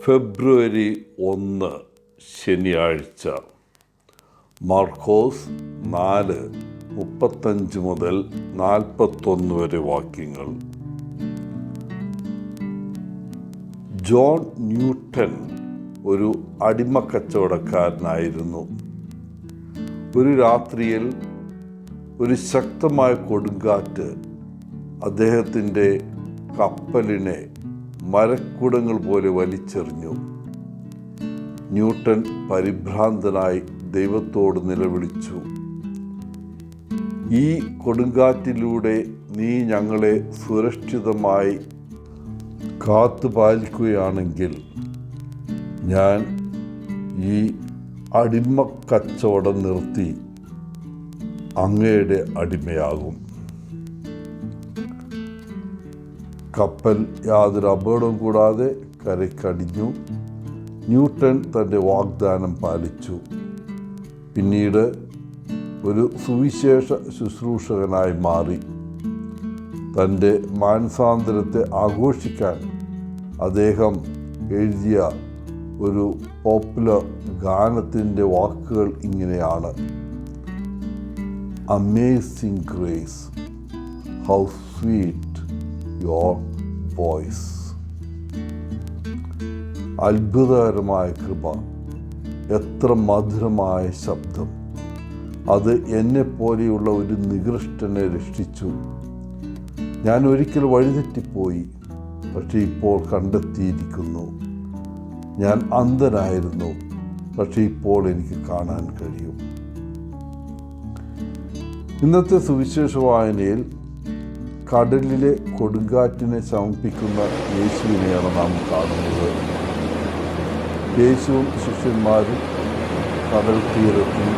ഫെബ്രുവരി 1 ശനിയാഴ്ച. മാർക്കോസ് 4:35 മുതൽ 41 വരെ വാക്യങ്ങൾ. ജോൺ ന്യൂട്ടൺ ഒരു അടിമക്കച്ചവടക്കാരനായിരുന്നു. ഒരു രാത്രിയിൽ ഒരു ശക്തമായ കൊടുങ്കാറ്റ് അദ്ദേഹത്തിൻ്റെ കപ്പലിനെ മരക്കുടങ്ങൾ പോലെ വലിച്ചെറിഞ്ഞു. ന്യൂട്ടൺ പരിഭ്രാന്തനായി ദൈവത്തോട് നിലവിളിച്ചു, ഈ കൊടുങ്കാറ്റിലൂടെ നീ ഞങ്ങളെ സുരക്ഷിതമായി കാത്തുപാലിക്കുകയാണെങ്കിൽ ഞാൻ ഈ അടിമക്കച്ചവടം നിർത്തി അങ്ങയുടെ അടിമയാകും. കപ്പൽ യാതൊരു അപകടവും കൂടാതെ കരയ്ക്കടിഞ്ഞു. ന്യൂട്ടൺ തൻ്റെ വാഗ്ദാനം പാലിച്ചു. പിന്നീട് ഒരു സുവിശേഷ ശുശ്രൂഷകനായി മാറി. തൻ്റെ മാനസാന്തരത്തെ ആഘോഷിക്കാൻ അദ്ദേഹം എഴുതിയ ഒരു പോപ്പുലർ ഗാനത്തിൻ്റെ വാക്കുകൾ ഇങ്ങനെയാണ്: amazing grace, how sweet your voice. അത്ഭുതകരമായ കൃപ, എത്ര മധുരമായ ശബ്ദം. അത് എന്നെപ്പോലെയുള്ള ഒരു നികൃഷ്ടനെ രക്ഷിച്ചു. ഞാൻ ഒരിക്കൽ വഴിതെറ്റിപ്പോയി, പക്ഷെ ഇപ്പോൾ കണ്ടെത്തിയിരിക്കുന്നു. ഞാൻ അന്ധനായിരുന്നു, പക്ഷെ ഇപ്പോൾ എനിക്ക് കാണാൻ കഴിയും. ഇന്നത്തെ സുവിശേഷ വായനയിൽ കടലിലെ കൊടുങ്കാറ്റിനെ ശമിപ്പിക്കുന്ന യേശുവിനെയാണ് നാം കാണുന്നത്. യേശുവും ശിഷ്യന്മാരും കടൽ തീരത്തിൽ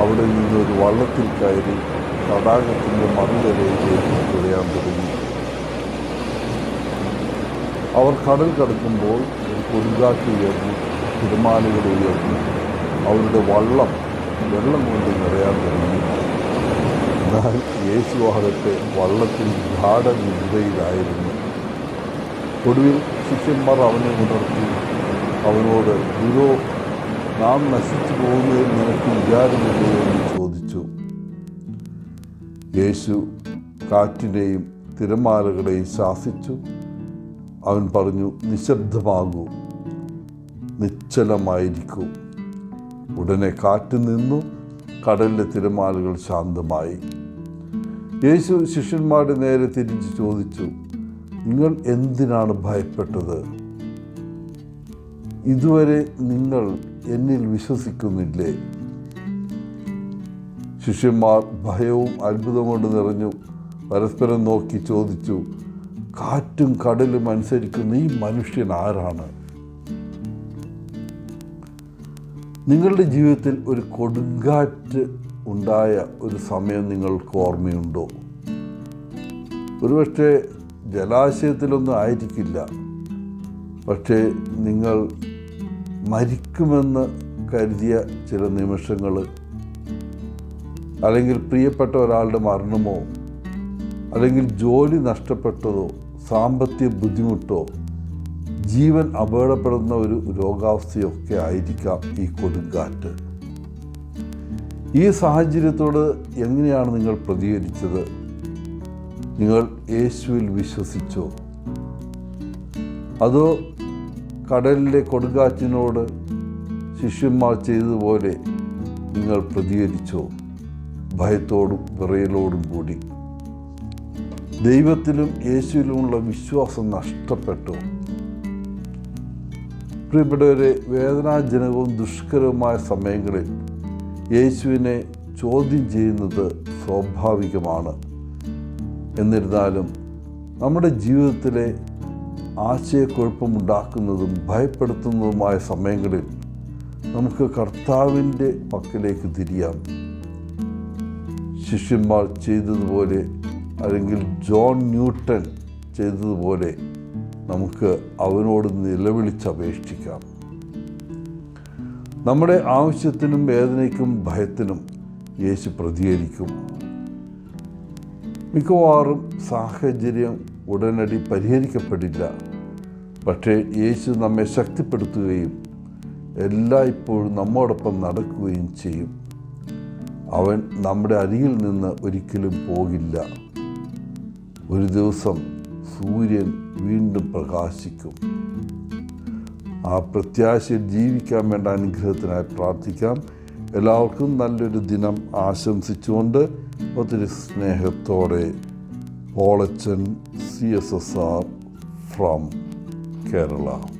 അവിടെ നിന്നൊരു വള്ളത്തിൽ കയറി തടാകത്തിൻ്റെ മറുകരയിലേക്ക് തുഴയാൻ തുടങ്ങി. അവർ കടൽ കടക്കുമ്പോൾ ഒരു കൊടുങ്കാറ്റ് ഉയർന്നു, തിരമാലകൾ ഉയർന്നു. അവരുടെ വള്ളം വെള്ളം കൊണ്ട് നിറയാൻ തുടങ്ങി. എന്നാൽ യേശു ആകട്ടെ വള്ളത്തിൽ ഗാഢനിദ്രയിലായിരുന്നു. ഒടുവിൽ ശിഷ്യന്മാർ അവനെ ഉണർത്തി അവനോട്, ഗുരു, നാം നശിച്ചു പോകുന്നതിൽ നിനക്ക് വിചാരമില്ലയോ എന്ന് ചോദിച്ചു. യേശു കാറ്റിനെയും തിരമാലകളെയും ശാസിച്ചു. അവൻ പറഞ്ഞു, നിശബ്ദമാകൂ, നിശ്ചലമായിരിക്കൂ. ഉടനെ കാറ്റ് നിന്നു, കടലിലെ തിരമാലകൾ ശാന്തമായി. യേശു ശിഷ്യന്മാരുടെ നേരെ തിരിച്ച് ചോദിച്ചു, നിങ്ങൾ എന്തിനാണ് ഭയപ്പെട്ടത്? ഇതുവരെ നിങ്ങൾ എന്നിൽ വിശ്വസിക്കുന്നില്ലേ? ശിഷ്യന്മാർ ഭയവും അത്ഭുതം കൊണ്ട് നിറഞ്ഞു പരസ്പരം നോക്കി ചോദിച്ചു, കാറ്റും കടലും അനുസരിക്കുന്ന ഈ മനുഷ്യൻ ആരാണ്? നിങ്ങളുടെ ജീവിതത്തിൽ ഒരു കൊടുങ്കാറ്റ് ഉണ്ടായ ഒരു സമയം നിങ്ങൾക്ക് ഓർമ്മയുണ്ടോ? ഒരുപക്ഷെ ജലാശയത്തിലൊന്നും ആയിരിക്കില്ല, പക്ഷേ നിങ്ങൾ മരിക്കുമെന്ന് കരുതിയ ചില നിമിഷങ്ങൾ, അല്ലെങ്കിൽ പ്രിയപ്പെട്ട ഒരാളുടെ മരണമോ, അല്ലെങ്കിൽ ജോലി നഷ്ടപ്പെട്ടതോ, സാമ്പത്തിക ബുദ്ധിമുട്ടോ, ജീവൻ അപകടപ്പെടുന്ന ഒരു രോഗാവസ്ഥയൊക്കെ ആയിരിക്കാം ഈ കൊടുങ്കാറ്റ്. ഈ സാഹചര്യത്തോട് എങ്ങനെയാണ് നിങ്ങൾ പ്രതികരിച്ചത്? നിങ്ങൾ യേശുവിൽ വിശ്വസിച്ചോ? അതോ കടലിലെ കൊടുങ്കാറ്റിനോട് ശിഷ്യന്മാർ ചെയ്തതുപോലെ നിങ്ങൾ പ്രതികരിച്ചോ? ഭയത്തോടും വിറയലോടും കൂടി. ദൈവത്തിലും യേശുവിലുമുള്ള വിശ്വാസം നഷ്ടപ്പെട്ടോ? പ്രിയപ്പെട്ടവരെ, വേദനാജനകവും ദുഷ്കരവുമായ സമയങ്ങളിൽ യേശുവിനെ ചോദ്യം ചെയ്യുന്നത് സ്വാഭാവികമാണ്. എന്നിരുന്നാലും നമ്മുടെ ജീവിതത്തിലെ ആശയക്കുഴപ്പമുണ്ടാക്കുന്നതും ഭയപ്പെടുത്തുന്നതുമായ സമയങ്ങളിൽ നമുക്ക് കർത്താവിൻ്റെ പക്കലേക്ക് തിരിയാം. ശിഷ്യന്മാർ ചെയ്തതുപോലെ, അല്ലെങ്കിൽ ജോൺ ന്യൂട്ടൺ ചെയ്തതുപോലെ നമുക്ക് അവനോട് നിലവിളിച്ചപേക്ഷിക്കാം. നമ്മുടെ ആവശ്യത്തിനും വേദനയ്ക്കും ഭയത്തിനും യേശു പ്രതികരിക്കും. മിക്കവാറും സാഹചര്യം ഉടനടി പരിഹരിക്കപ്പെടില്ല. പക്ഷേ യേശു നമ്മെ ശക്തിപ്പെടുത്തുകയും എല്ലായ്പ്പോഴും നമ്മോടൊപ്പം നടക്കുകയും ചെയ്യും. അവൻ നമ്മുടെ അരികിൽ നിന്ന് ഒരിക്കലും പോകില്ല. ഒരു ദിവസം സൂര്യൻ വീണ്ടും പ്രകാശിക്കും. ആ പ്രത്യാശയിൽ ജീവിക്കാൻ വേണ്ട അനുഗ്രഹത്തിനായി പ്രാർത്ഥിക്കാം. എല്ലാവർക്കും നല്ലൊരു ദിനം ആശംസിച്ചുകൊണ്ട് ഒത്തിരി സ്നേഹത്തോടെ പോളച്ചൻ CSSR ഫ്രം കേരള.